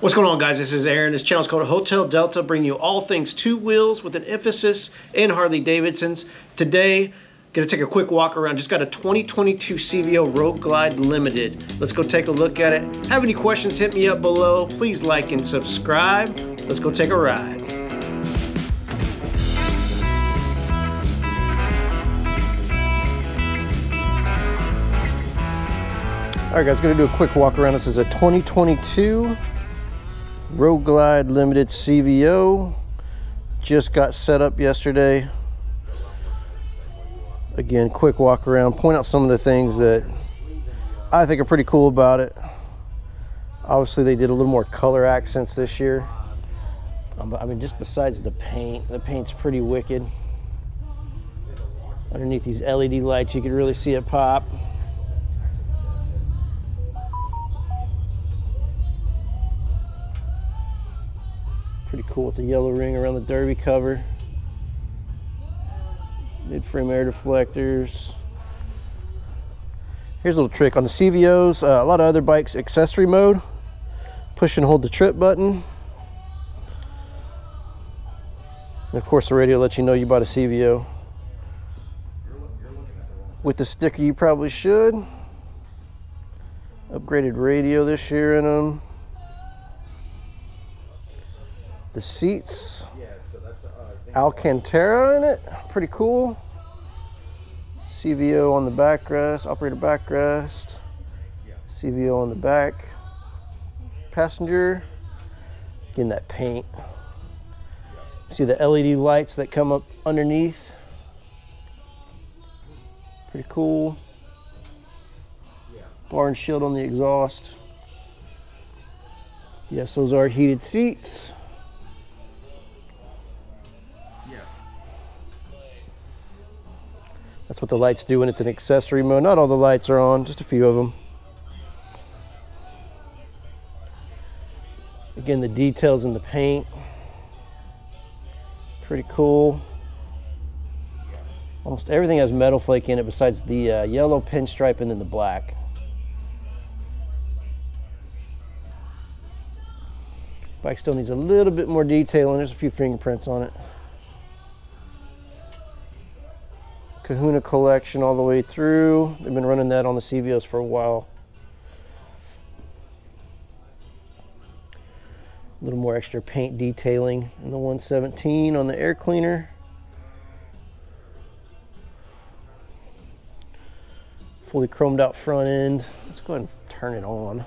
What's going on, guys? This is Aaron. This channel is called Hotel Delta, bringing you all things two wheels with an emphasis in Harley Davidsons. Today, gonna take a quick walk around. Just got a 2022 CVO Road Glide Limited. Let's go take a look at it. Have any questions, hit me up below. Please like and subscribe. Let's go take a ride. All right, guys, gonna do a quick walk around. This is a 2022 Road Glide Limited CVO. Just got set up yesterday. Again, quick walk around, point out some of the things that I think are pretty cool about it. Obviously, they did a little more color accents this year. I mean, just besides the paint's pretty wicked. Underneath these LED lights, you can really see it pop. Pretty cool with the yellow ring around the derby cover. Mid-frame air deflectors. Here's a little trick on the CVOs. A lot of other bikes, accessory mode. Push and hold the trip button. And of course, the radio lets you know you bought a CVO. With the sticker, you probably should. Upgraded radio this year in them. The seats, Alcantara in it, pretty cool. CVO on the backrest, operator backrest. CVO on the back. Passenger, getting that paint. See the LED lights that come up underneath. Pretty cool. Bar and shield on the exhaust. Yes, those are heated seats. That's what the lights do when it's an accessory mode. Not all the lights are on, just a few of them. Again, the details in the paint. Pretty cool. Almost everything has metal flake in it besides the yellow pinstripe and then the black. Bike still needs a little bit more detail and there's a few fingerprints on it. Kahuna collection all the way through. They've been running that on the CVOs for a while. A little more extra paint detailing in the 117 on the air cleaner. Fully chromed out front end. Let's go ahead and turn it on.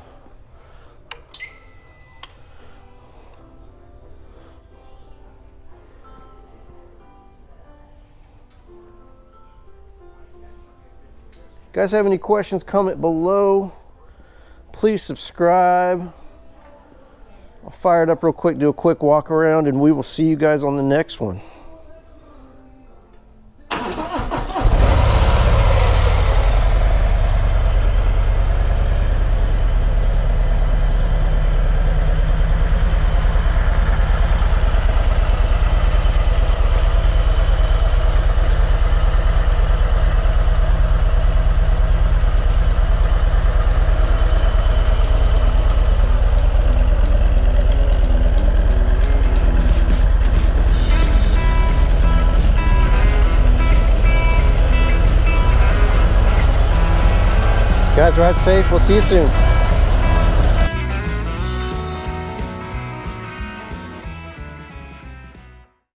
Guys, have any questions, comment below. Please subscribe. I'll fire it up real quick, do a quick walk around, and we will see you guys on the next one. Guys, ride safe. We'll see you soon.